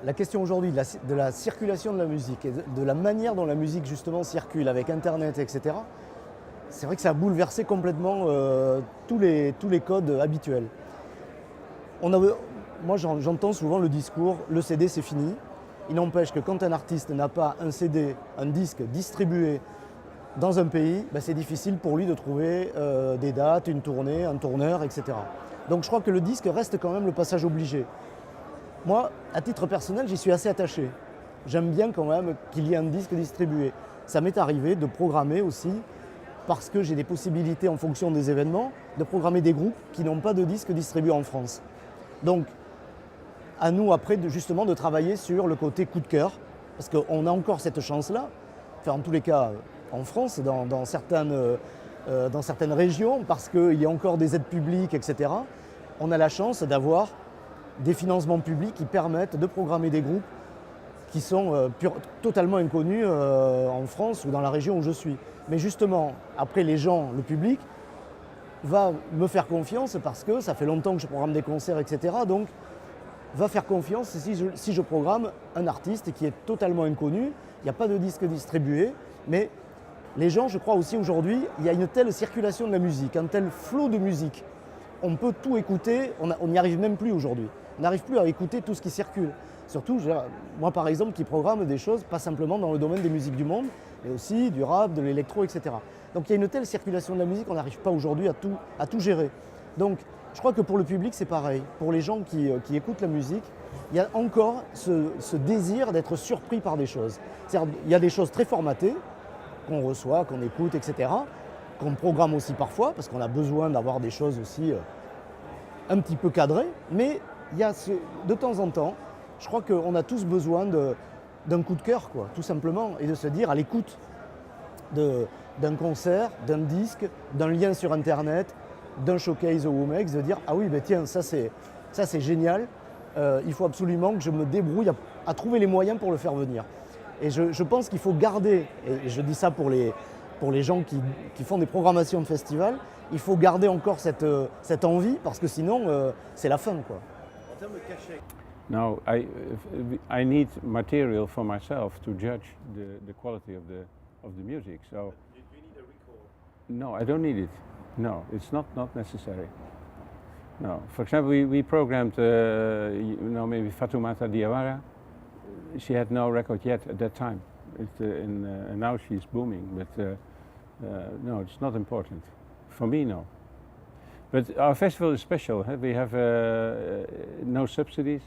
la question aujourd'hui de la circulation de la musique et de la manière dont la musique justement circule avec Internet, etc., c'est vrai que ça a bouleversé complètement tous les codes habituels. Moi j'entends souvent le discours « le CD c'est fini ». Il n'empêche que quand un artiste n'a pas un CD, un disque distribué dans un pays, c'est difficile pour lui de trouver des dates, une tournée, un tourneur, etc. Donc je crois que le disque reste quand même le passage obligé. Moi, à titre personnel, j'y suis assez attaché. J'aime bien quand même qu'il y ait un disque distribué. Ça m'est arrivé de programmer aussi, parce que j'ai des possibilités en fonction des événements, de programmer des groupes qui n'ont pas de disque distribué en France. Donc, à nous après justement de travailler sur le côté coup de cœur, parce qu'on a encore cette chance-là, enfin en tous les cas en France, dans certaines régions, parce qu'il y a encore des aides publiques, etc., on a la chance d'avoir des financements publics qui permettent de programmer des groupes qui sont totalement inconnus en France ou dans la région où je suis. Mais justement, après les gens, le public, va me faire confiance parce que ça fait longtemps que je programme des concerts, etc. Donc, va faire confiance si je programme un artiste qui est totalement inconnu, il n'y a pas de disque distribué, mais les gens, je crois aussi aujourd'hui, il y a une telle circulation de la musique, un tel flot de musique, on peut tout écouter, on n'y arrive même plus aujourd'hui. On n'arrive plus à écouter tout ce qui circule. Surtout, moi par exemple, qui programme des choses, pas simplement dans le domaine des musiques du monde, mais aussi du rap, de l'électro, etc. Donc il y a une telle circulation de la musique, on n'arrive pas aujourd'hui à tout gérer. Donc je crois que pour le public, c'est pareil. Pour les gens qui écoutent la musique, il y a encore ce désir d'être surpris par des choses. C'est-à-dire, il y a des choses très formatées, qu'on reçoit, qu'on écoute, etc., qu'on programme aussi parfois, parce qu'on a besoin d'avoir des choses aussi un petit peu cadrées, mais il y a de temps en temps, je crois qu'on a tous besoin d'un coup de cœur, quoi, tout simplement, et de se dire à l'écoute d'un concert, d'un disque, d'un lien sur Internet, d'un showcase au Womex, de dire « Ah oui, tiens, ça c'est génial, il faut absolument que je me débrouille à trouver les moyens pour le faire venir. » Et je pense qu'il faut garder, et je dis ça pour les gens qui font des programmations de festivals, il faut garder encore cette envie, parce que sinon, c'est la fin, quoi. En termes de cachet. Now, I need material for myself to judge the quality of the music. So. Do you need a record? No, I don't need it. No, it's not necessary. No. For example, we programmed, maybe Fatoumata Diawara. She had no record yet at that time. And now she's booming, but no, it's not important. For me, no. But our festival is special. We have no subsidies,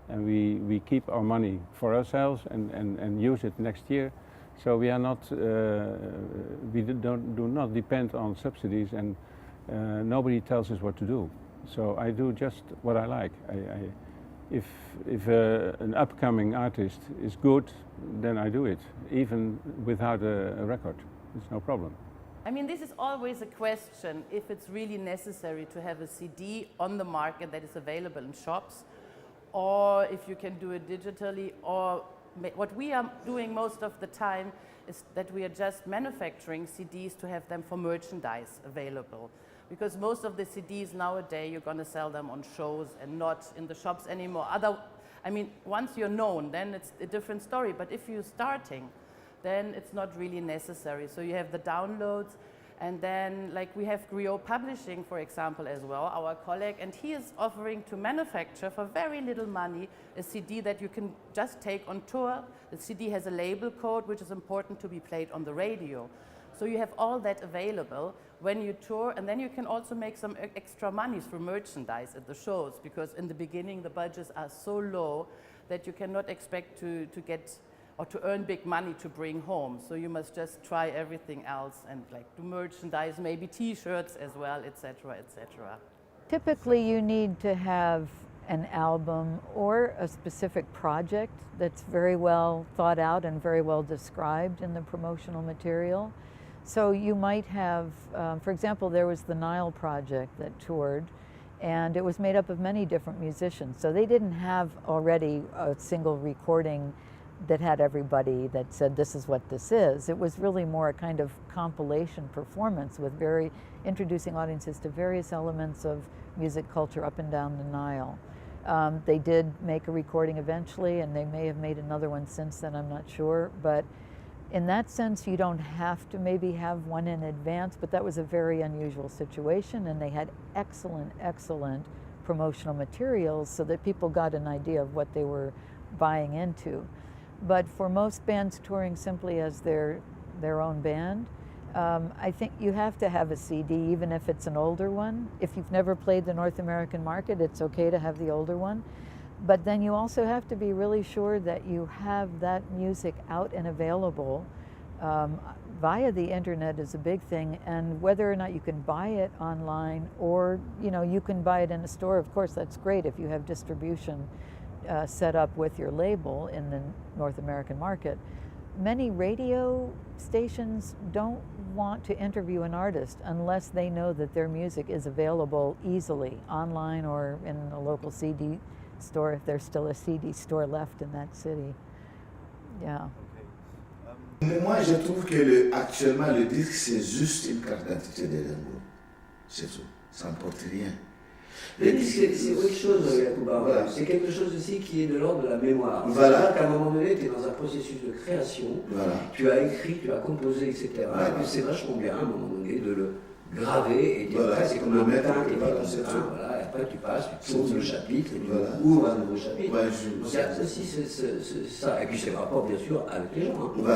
and we keep our money for ourselves and use it next year. So we are not, we do not depend on subsidies, and nobody tells us what to do. So I do just what I like. If an upcoming artist is good, then I do it, even without a record. It's no problem. I mean, this is always a question if it's really necessary to have a CD on the market that is available in shops, or if you can do it digitally, or what we are doing most of the time is that we are just manufacturing CDs to have them for merchandise available. Because most of the CDs nowadays, you're going to sell them on shows and not in the shops anymore. I mean, once you're known, then it's a different story. But if you're starting, then it's not really necessary. So you have the downloads, and then like we have Griot Publishing, for example, as well, our colleague, and he is offering to manufacture for very little money a CD that you can just take on tour. The CD has a label code, which is important to be played on the radio. So you have all that available when you tour, and then you can also make some extra money through merchandise at the shows, because in the beginning the budgets are so low that you cannot expect to get or to earn big money to bring home. So you must just try everything else and like do merchandise, maybe t-shirts as well, etc., etc. Typically you need to have an album or a specific project that's very well thought out and very well described in the promotional material. So you might have, for example, there was the Nile project that toured, and it was made up of many different musicians. So they didn't have already a single recording that had everybody that said this is what this is. It was really more a kind of compilation performance with introducing audiences to various elements of music culture up and down the Nile. They did make a recording eventually, and they may have made another one since then, I'm not sure. But in that sense, you don't have to maybe have one in advance, but that was a very unusual situation, and they had excellent, excellent promotional materials so that people got an idea of what they were buying into. But for most bands touring simply as their own band, I think you have to have a CD, even if it's an older one. If you've never played the North American market, it's okay to have the older one. But then you also have to be really sure that you have that music out and available. Via the internet is a big thing, and whether or not you can buy it online or you can buy it in a store, of course that's great if you have distribution set up with your label in the North American market. Many radio stations don't want to interview an artist unless they know that their music is available easily online or in a local CD store, if there's still a CD store left in that city. Yeah. Moi, je trouve que actuellement, le disque, c'est juste une carte d'identité des lingots. C'est tout. Ça n'emporte rien. Le disque, c'est autre chose, Yacouba. Voilà. C'est quelque chose aussi qui est de l'ordre de la mémoire. Voilà. C'est-à-dire qu'à un moment donné, tu es dans un processus de création, Voilà. tu as écrit, tu as composé, etc. Voilà. Et puis c'est vachement bien, à un moment donné, de le graver et dire, Voilà. après, c'est comme Le un mettre matin qui quelque est part comme dans ça. cette zone. Voilà, et après, tu passes, tu C'est tournes tout. le chapitre, et tu Voilà. ouvres un nouveau chapitre. Ouais, Donc il y a aussi ça. Et puis c'est le rapport, bien sûr, avec les gens. Hein. Voilà.